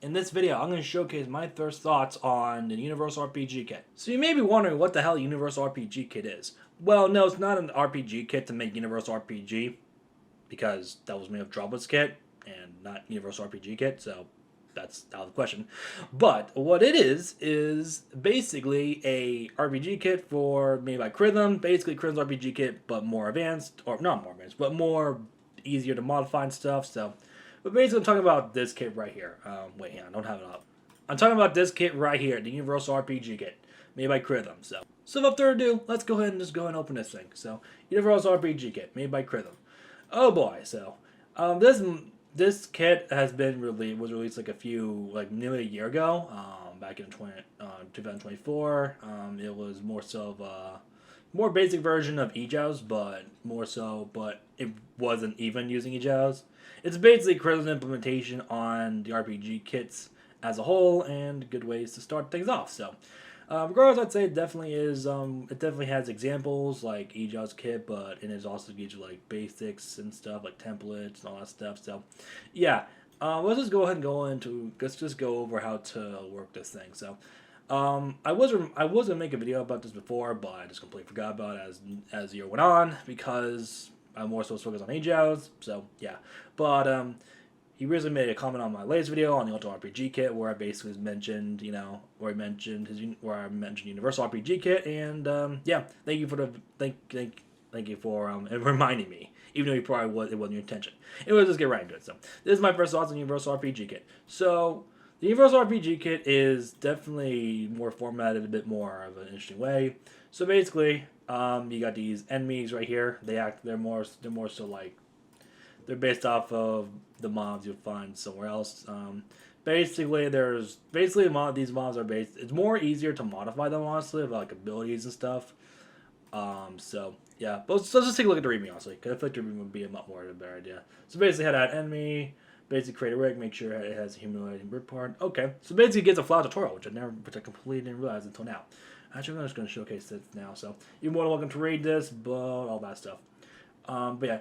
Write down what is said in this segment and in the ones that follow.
In this video, I'm going to showcase my first thoughts on the Universal RPG Kit. So you may be wondering what the hell a Universal RPG Kit is. Well, no, it's not an RPG kit to make Universal RPG, because that was made of Droplets Kit, and not Universal RPG Kit, so that's out of the question. But what it is basically a RPG kit made by Chrythm, basically Chrythm's RPG kit, but more advanced, or not more advanced, but more easier to modify and stuff, so... But basically, I'm talking about this kit right here. Wait, hang on, I don't have it up. I'm talking about this kit right here, the Universal RPG kit, made by Chrythm. So without further ado, let's go ahead and open this thing. So, Universal RPG kit, made by Chrythm. Oh boy, so this kit was released nearly a year ago, back in 2024. It was more so of a more basic version of eJows, but it wasn't even using eJows. It's basically Chrythm's implementation on the RPG kits as a whole, and good ways to start things off. So, regardless, I'd say it definitely is. It definitely has examples like eJows kit, but it also gives you like basics and stuff like templates and all that stuff. So, yeah, let's just go ahead and let's just go over how to work this thing. So, I was gonna make a video about this before, but I just completely forgot about it as the year went on because I'm more so focused on eJows. So yeah, but he recently made a comment on my latest video on the Ultimate RPG kit where I basically mentioned, where I mentioned Universal RPG kit, and yeah, thank you for reminding me, even though it wasn't your intention. Let's just get right into it. So this is my first thoughts on Universal RPG kit. So the Universal RPG kit is definitely more formatted a bit more of an interesting way. So basically, you got these enemies right here. They're more so like they're based off of the mobs you'll find somewhere else. These mobs are based. It's more easier to modify them honestly, with like abilities and stuff. So yeah, but let's just take a look at the readme honestly, because I feel like the readme would be a lot more of a better idea. So basically, how to add enemy. Basically, create a rig, make sure it has a humiliating brick part. Okay, so basically, it gets a flat tutorial, which I completely didn't realize until now. Actually, I'm just going to showcase this now. So you're more than welcome to read this, but all that stuff. But yeah,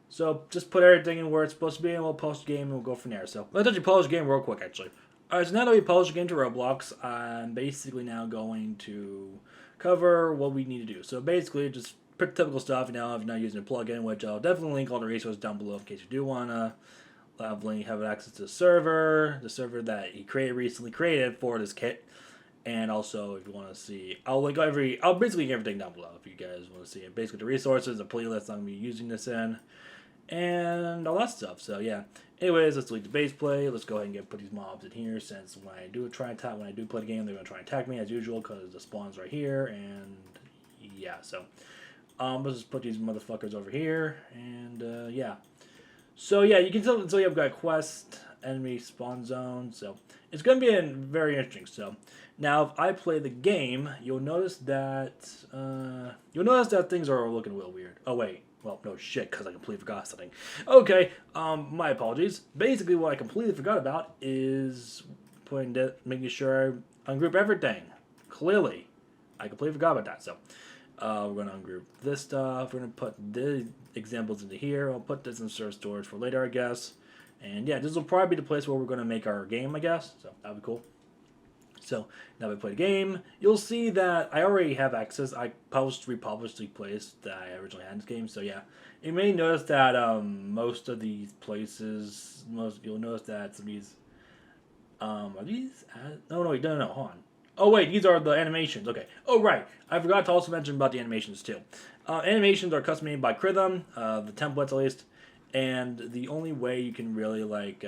so just put everything in where it's supposed to be, and we'll post the game, and we'll go from there. So let's actually publish the game real quick, actually. All right, so now that we published the game to Roblox, I'm basically now going to cover what we need to do. So basically, just pretty typical stuff. If you're not using a plugin, which I'll definitely link all the resources down below in case you do wanna have access to the server that he recently created for this kit, and also if you want to see, I'll basically link everything down below if you guys want to see it. Basically, the resources, the playlist I'm gonna be using this in, and all that stuff. So yeah. Anyways, let's delete the base play. Let's go ahead and put these mobs in here, since when I do play the game, they're gonna try and attack me as usual because the spawn's right here, and yeah. So let's just put these motherfuckers over here, and yeah. So yeah, you can tell. So you've got quest, enemy spawn zone. So it's going to be very interesting. So now, if I play the game, you'll notice that things are looking a little weird. Oh wait, well no shit, because I completely forgot something. Okay, my apologies. Basically, what I completely forgot about is making sure I ungroup everything. Clearly, I completely forgot about that. So. We're going to ungroup this stuff. We're going to put the examples into here. I'll put this in server storage for later, I guess. And yeah, this will probably be the place where we're going to make our game, I guess. So that would be cool. So now we play the game. You'll see that I already have access. I republished the place that I originally had in this game. So yeah, you may notice that most of these places, you'll notice that some of these, are these? No, hold on. Oh wait, these are the animations. Okay. Oh right, I forgot to also mention about the animations too. Animations are custom made by Chrythm, the templates at least, and the only way you can really let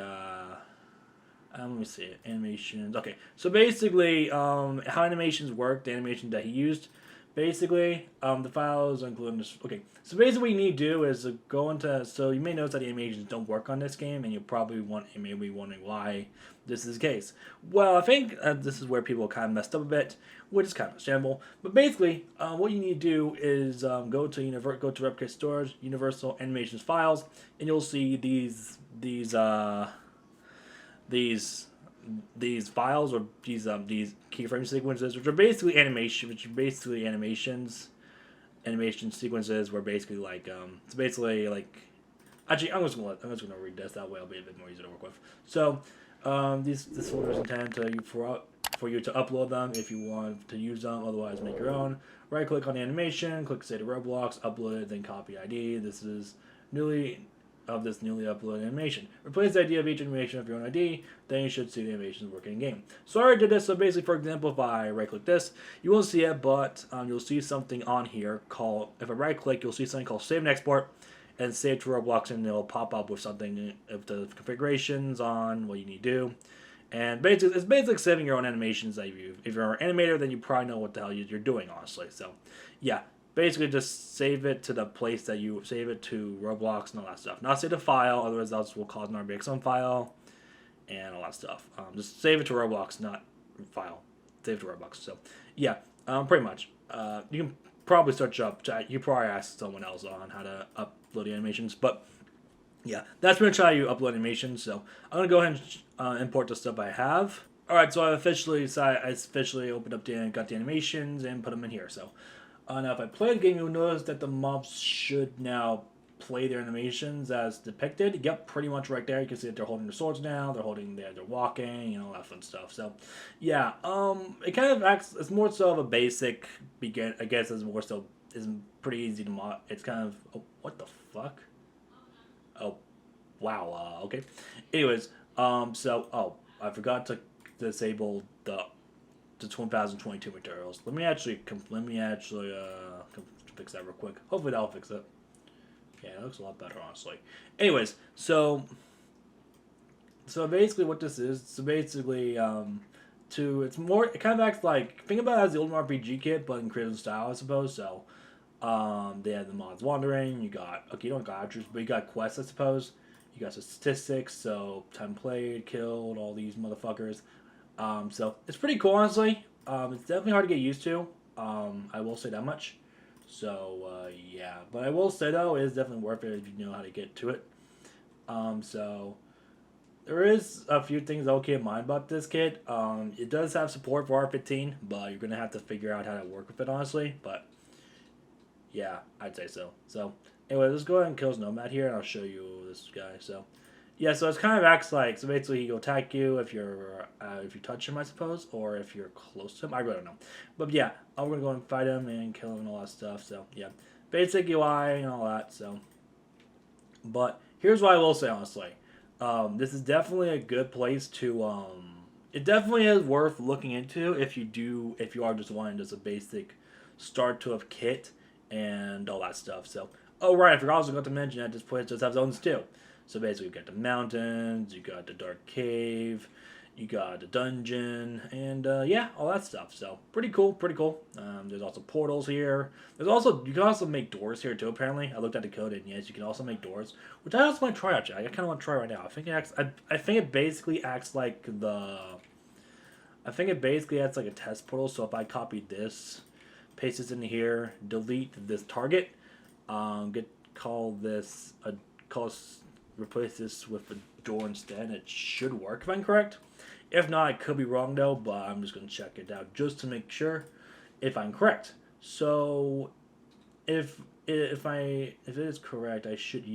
me see it. Animations. Okay, so basically, how animations work, the animation that he used. Basically, the files are included in this. Okay, so basically what you need to do is go into. So you may notice that the animations don't work on this game, and you may be wondering why this is the case. Well, I think this is where people kind of messed up a bit, which is kind of understandable. But basically, what you need to do is go to Replicate Storage, Universal Animations Files, and you'll see these files, or these keyframe sequences, which are basically animation sequences where basically it's basically like, actually I'm just gonna read this, that way I'll be a bit more easy to work with. So This folder is intended for you to upload them if you want to use them. Otherwise, make your own. Right click on the animation, click Save to Roblox, upload it, then copy ID. This is newly uploaded animation. Replace the ID of each animation with your own ID, then you should see the animations working in game. So I already did this. So basically, for example, if I right click this, you won't see it, but you'll see something on here called. If I right click, you'll see something called Save and Export, and Save to Roblox, and it'll pop up with something if the configurations on what you need to do. And basically, it's basically saving your own animations that if you're an animator, then you probably know what the hell you're doing, honestly. So, yeah, basically just save it to the place that you save it to Roblox and all that stuff. Not save the file, otherwise that will cause an RBXM file and all that stuff. Just save it to Roblox, not file. Save it to Roblox. So, yeah, pretty much. You can probably search up. You probably ask someone else on how to upload the animations, but. Yeah, that's going to try you upload animations. So I'm going to go ahead and import the stuff I have. All right, so I officially opened up got the animations and put them in here. So now if I play the game, you'll notice that the mobs should now play their animations as depicted. Yep, pretty much right there. You can see that they're holding their swords now. They're walking, all that fun stuff. So yeah, it kind of acts. It's more so of a basic begin. I guess it's pretty easy to mod. It's kind of what the fuck. Oh, wow. Okay. Anyways, I forgot to disable the 2022 materials. Let me actually fix that real quick. Hopefully that'll fix it. Yeah, it looks a lot better, honestly. Anyways, so basically what this is, it kind of acts like, think about it as the old RPG kit, but in Chrythm style, I suppose. So, they had the mods wandering. You don't got attributes, but you got quests, I suppose. You got statistics, so time played, killed, all these motherfuckers. So it's pretty cool, honestly. It's definitely hard to get used to. I will say that much. So yeah, but I will say though, it is definitely worth it if you know how to get to it. So there is a few things I'll keep in mind about this kit. It does have support for R15, but you're gonna have to figure out how to work with it, honestly. But yeah, I'd say so. So, anyway, let's go ahead and kill his nomad here, and I'll show you this guy. So, yeah, so it's kind of acts like, so basically he'll attack you if you touch him, I suppose, or if you're close to him. I really don't know. But yeah, I'm going to go and fight him and kill him and all that stuff. So, yeah, basic UI and all that. So, but here's what I will say, honestly. This is definitely a good place to, it definitely is worth looking into if you are just wanting just a basic start to a kit and all that stuff. So, oh right, I also got to mention that this place does have zones too. So basically, you got the mountains, you got the dark cave, you got the dungeon, and yeah, all that stuff. So pretty cool. There's also portals here. You can also make doors here too. Apparently, I looked at the code, and yes, you can also make doors, which I also want to try. Actually, I kind of want to try right now. I think it basically acts like a test portal. So if I copy this, paste this in here, delete this target, replace this with a door instead. It should work if I'm correct. If not, I could be wrong though, but I'm just gonna check it out just to make sure if I'm correct. So if it is correct, I should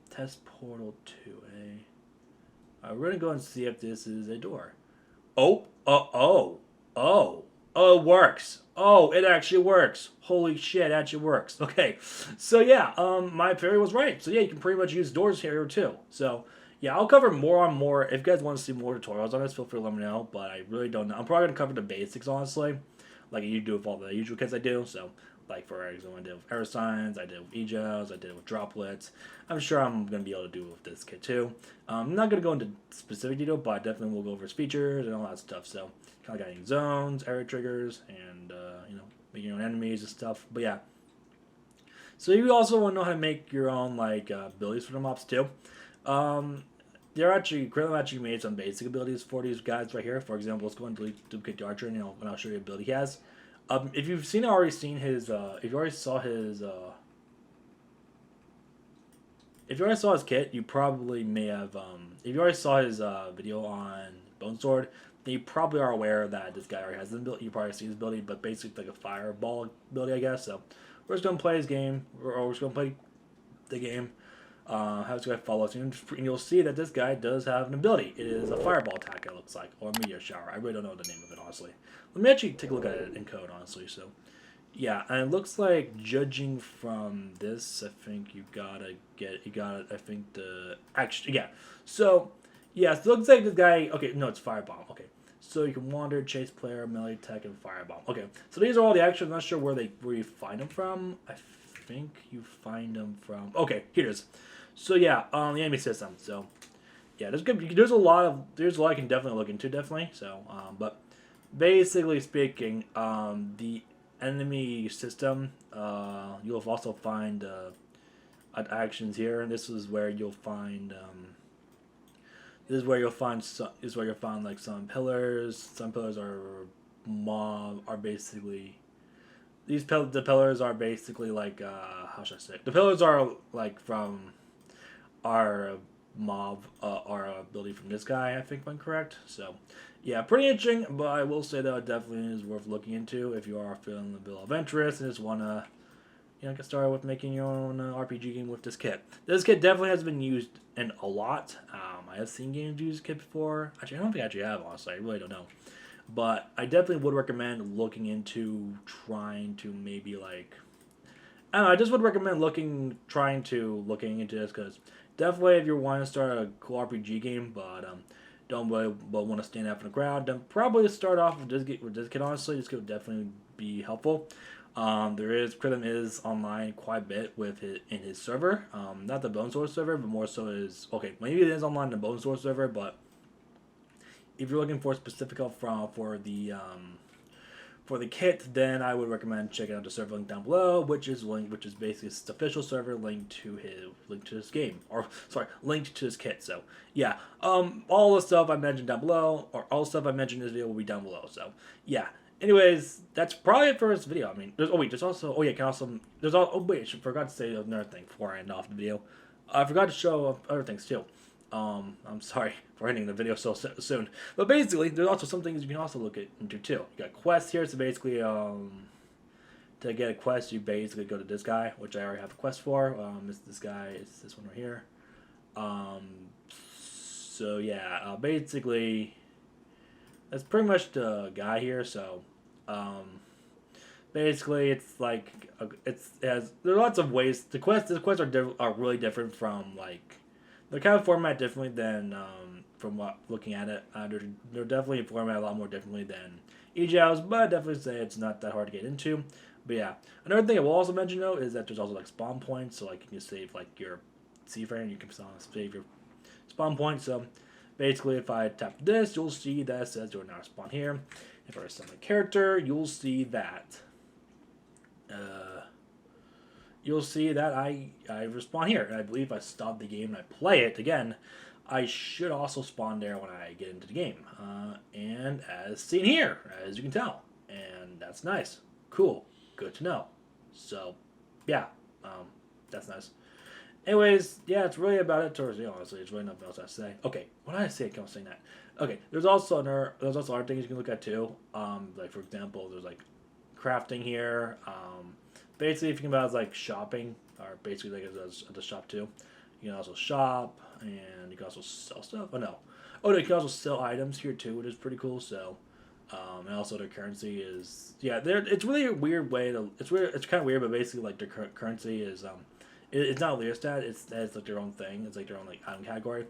test portal 2A. We're gonna go and see if this is a door. Oh, it works. Oh, it actually works. Holy shit, it actually works. Okay, so yeah, my theory was right. So yeah, you can pretty much use doors here too. So yeah, I'll cover more. If you guys want to see more tutorials on this, feel free to let me know. But I really don't know. I'm probably gonna cover the basics, honestly, like you do with all the usual kits I do. So like for example, I did with arrow signs, I did with ejos, I did with droplets. I'm sure I'm gonna be able to do it with this kit too. I'm not gonna go into specific detail, but I definitely will go over its features and all that stuff. So kind of got zones, arrow triggers, and making your own enemies and stuff. But yeah. So you also want to know how to make your own abilities for the mobs too. Chrythm actually made some basic abilities for these guys right here. For example, let's go and duplicate the archer, and I'll show you the ability he has. If you've already seen his, if you already saw his kit, you probably may have. If you already saw his video on Bone Sword, then you probably are aware that this guy already has this ability. You probably see his ability, but basically like a fireball ability, I guess. So we're just gonna play his game, or we're just gonna play the game. How this guy follows you, and you'll see that this guy does have an ability. It is a fireball attack, it looks like, or a meteor shower. I really don't know the name of it, honestly. Let me actually take a look at it in code, honestly. So, yeah, and it looks like, judging from this, I think I think actually, yeah. So, yeah, so it looks like this guy, okay, no, it's firebomb, okay. So you can wander, chase player, melee attack, and firebomb. Okay, so these are all the actions. I'm not sure where you find them from. I think you find them from, okay, here it is. So yeah, the enemy system. So yeah, there's a lot I can definitely look into, definitely. So but basically speaking, the enemy system, you'll also find actions here, and this is where you'll find this is where you'll find like some pillars. Some pillars are basically the pillars are basically like how should I say it? The pillars are like from our our ability from this guy, I think, if I'm correct. So, yeah, pretty interesting, but I will say that it definitely is worth looking into if you are feeling a bit of interest and just want to, get started with making your own RPG game with this kit. This kit definitely has been used in a lot. I have seen games use this kit before. Actually, I don't think I actually have, honestly. I really don't know. But I definitely would recommend looking into trying to maybe like I don't know. I just would recommend looking into this because definitely if you're wanting to start a cool RPG game, don't really but want to stand out from the crowd, then probably start off with this kit. Honestly, this kit would definitely be helpful. Chrythm is online quite a bit with in his server. Not the Bone Source server, but more so is okay. Maybe it is online in the Bone Source server, but if you're looking for specific help for the kit, then I would recommend checking out the server link down below, which is basically his official server linked to his game, or sorry, linked to his kit. So yeah, all the stuff I mentioned down below, or all the stuff I mentioned in this video will be down below. So yeah. Anyways, that's probably it for this video. I mean, I forgot to say another thing before I end off the video. I forgot to show other things too. I'm sorry for ending the video so soon. But basically, there's also some things you can also look into too. You got quests here, so basically, to get a quest, you basically go to this guy, which I already have a quest for. This guy, it's this one right here. So yeah, basically, that's pretty much the guy here. So, basically, it's like there are lots of ways. The quests are really different from like they're kind of format differently than from what looking at it. They're definitely formatted a lot more differently than EJOWs, but I definitely say it's not that hard to get into. But yeah, another thing I will also mention though is that there's also like spawn points, so like you can save like your C-frame, you can save your spawn point. So basically, if I tap this, you'll see that it says you're now spawn here. If I summon a character, you'll see that. You'll see that I respawn here, and I believe if I stop the game and I play it again, I should also spawn there when I get into the game. And as seen here, as you can tell, and that's nice, cool, good to know. So, yeah, that's nice. Anyways, yeah, it's really about it towards the end, honestly. It's really nothing else I say. Okay, what did I say? I kept saying that. Okay, there's also other things you can look at too. Like for example, there's like crafting here. Basically, if you think about it as like shopping, or basically like as the shop too. You can also shop, and you can also sell stuff. Oh no, you can also sell items here too, which is pretty cool. So, and also their currency is it's really a weird way to. It's weird. It's kind of weird, but basically like their currency is it's not a Lear stat. It's like their own thing. It's like their own like item category,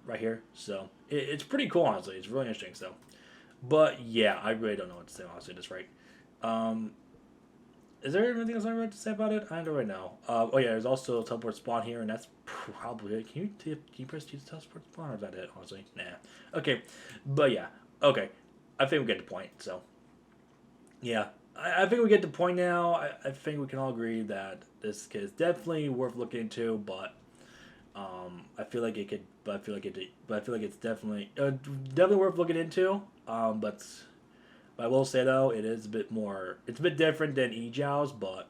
right here. So it's pretty cool, honestly. It's really interesting. So, but yeah, I really don't know what to say, honestly. That's right. Is there anything else I want to say about it? I don't really know. Oh yeah, there's also a teleport spawn here, and that's probably it. Can you press use teleport spawn, or is that it? Honestly, nah. Okay, but yeah, okay. I think we get the point. So, yeah, I think we get the point now. I think we can all agree that this kid is definitely worth looking into, but I feel like it could. But I feel like it's definitely worth looking into. But I will say though, it is a bit more. It's a bit different than EJOWs, but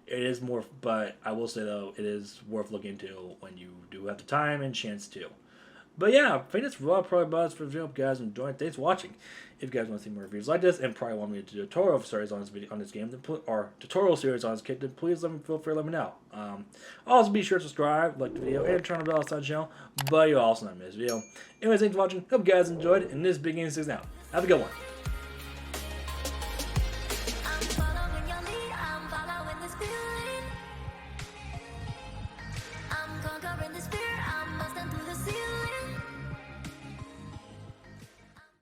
it is more. But I will say though, it is worth looking into when you do have the time and chance to. But yeah, I think that's probably about it for the video. Hope you guys enjoyed. Thanks for watching. If you guys want to see more reviews like this and probably want me to do a tutorial series on this video on this game, then or tutorial series on this kit, then please feel free to let me know. Also be sure to subscribe, like the video, and turn on the bell outside the channel. But you'll also not miss this video. Anyways, thanks for watching. Hope you guys enjoyed. And this Big Game 6 now. Have a good one.